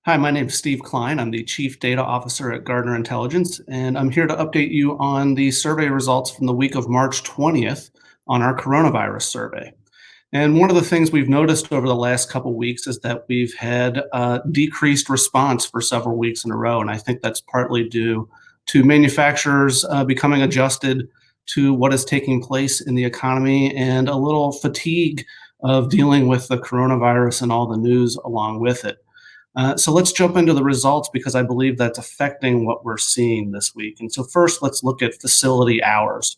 Hi, my name is Steve Klein. I'm the Chief Data Officer at Gardner Intelligence, and I'm here to update you on the survey results from the week of March 20th on our coronavirus survey. And one of the things we've noticed over the last couple of weeks is that we've had a decreased response for several weeks in a row. And I think that's partly due to manufacturers becoming adjusted to what is taking place in the economy and a little fatigue of dealing with the coronavirus and all the news along with it. So let's jump into the results because I believe that's affecting what we're seeing this week. And so first, let's look at facility hours.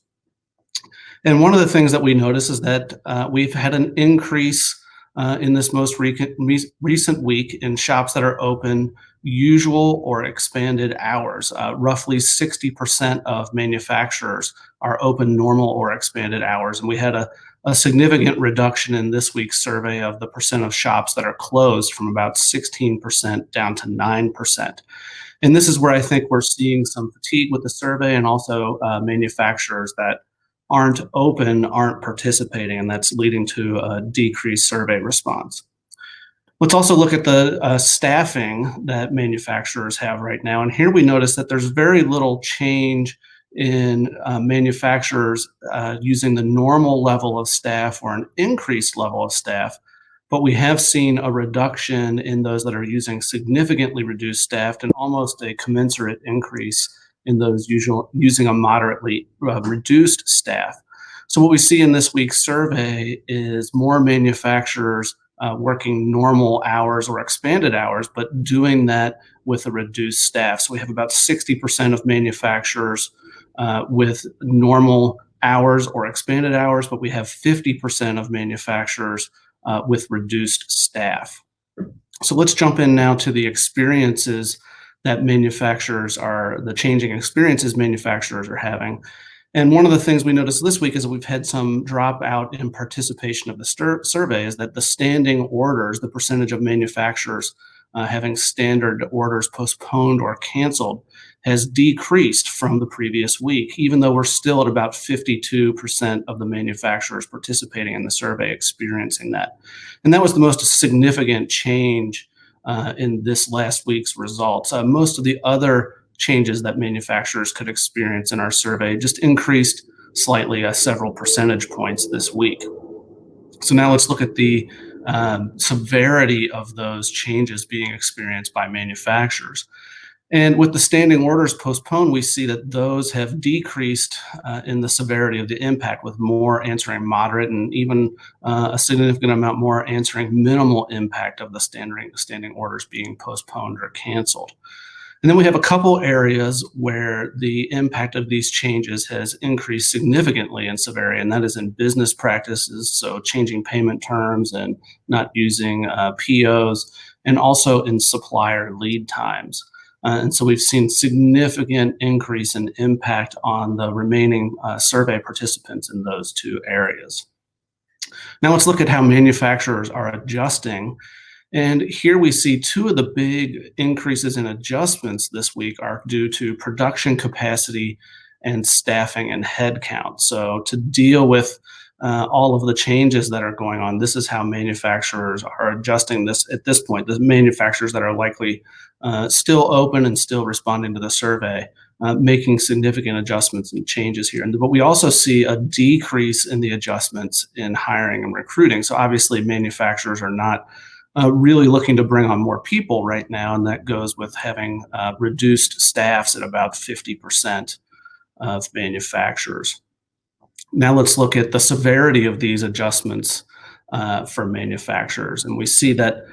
And one of the things that we notice is that we've had an increase in this most recent week in shops that are open usual or expanded hours. Roughly 60% of manufacturers are open normal or expanded hours. And we had a significant reduction in this week's survey of the percent of shops that are closed from about 16% down to 9%. And this is where I think we're seeing some fatigue with the survey, and also manufacturers that aren't open aren't participating, and that's leading to a decreased survey response. Let's also look at the staffing that manufacturers have right now. And here we notice that there's very little change in manufacturers using the normal level of staff or an increased level of staff, but we have seen a reduction in those that are using significantly reduced staff and almost a commensurate increase in those using a moderately reduced staff. So what we see in this week's survey is more manufacturers working normal hours or expanded hours, but doing that with a reduced staff. So we have about 60% of manufacturers with normal hours or expanded hours, but we have 50% of manufacturers with reduced staff. So let's jump in now to the experiences that the changing experiences manufacturers are having. And one of the things we noticed this week is that we've had some dropout in participation of the survey is that the standing orders, the percentage of manufacturers having standard orders postponed or canceled, has decreased from the previous week, even though we're still at about 52% of the manufacturers participating in the survey experiencing that. And that was the most significant change in this last week's results. Most of the other changes that manufacturers could experience in our survey just increased slightly several percentage points this week. So now let's look at the severity of those changes being experienced by manufacturers. And with the standing orders postponed, we see that those have decreased in the severity of the impact, with more answering moderate and even a significant amount more answering minimal impact of the standing orders being postponed or canceled. And then we have a couple areas where the impact of these changes has increased significantly in severity, and that is in business practices, so changing payment terms and not using POs, and also in supplier lead times. And so we've seen significant increase in impact on the remaining survey participants in those two areas. Now let's look at how manufacturers are adjusting. And here we see two of the big increases in adjustments this week are due to production capacity and staffing and headcount. So to deal with all of the changes that are going on, this is how manufacturers are adjusting this at this point. The manufacturers that are likely still open and still responding to the survey, making significant adjustments and changes here. But we also see a decrease in the adjustments in hiring and recruiting. So obviously manufacturers are not really looking to bring on more people right now, and that goes with having reduced staffs at about 50% of manufacturers. Now let's look at the severity of these adjustments for manufacturers. And we see that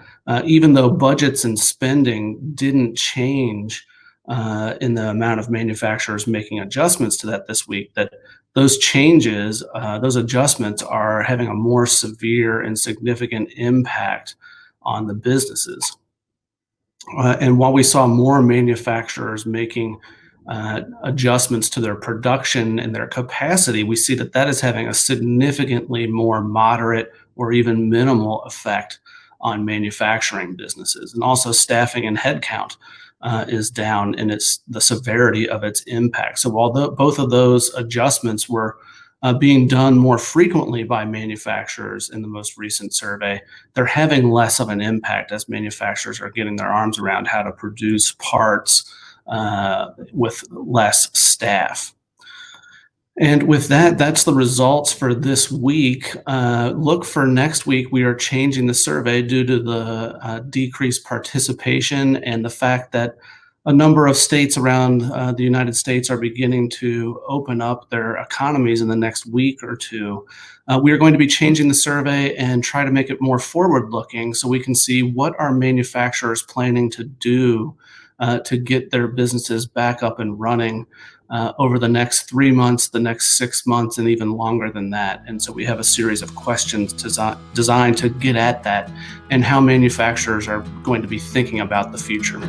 even though budgets and spending didn't change in the amount of manufacturers making adjustments to that this week, that those changes, those adjustments are having a more severe and significant impact on the businesses. And while we saw more manufacturers making adjustments to their production and their capacity, we see that that is having a significantly more moderate or even minimal effect on manufacturing businesses. And also staffing and headcount is down in the severity of its impact. So while both of those adjustments were being done more frequently by manufacturers in the most recent survey, they're having less of an impact as manufacturers are getting their arms around how to produce parts with less staff. And with that, that's the results for this week. Look for next week. We are changing the survey due to the decreased participation and the fact that a number of states around the United States are beginning to open up their economies in the next week or two. We are going to be changing the survey and try to make it more forward looking so we can see what are manufacturers planning to do to get their businesses back up and running over the next 3 months, the next 6 months, and even longer than that. And so we have a series of questions designed to get at that and how manufacturers are going to be thinking about the future.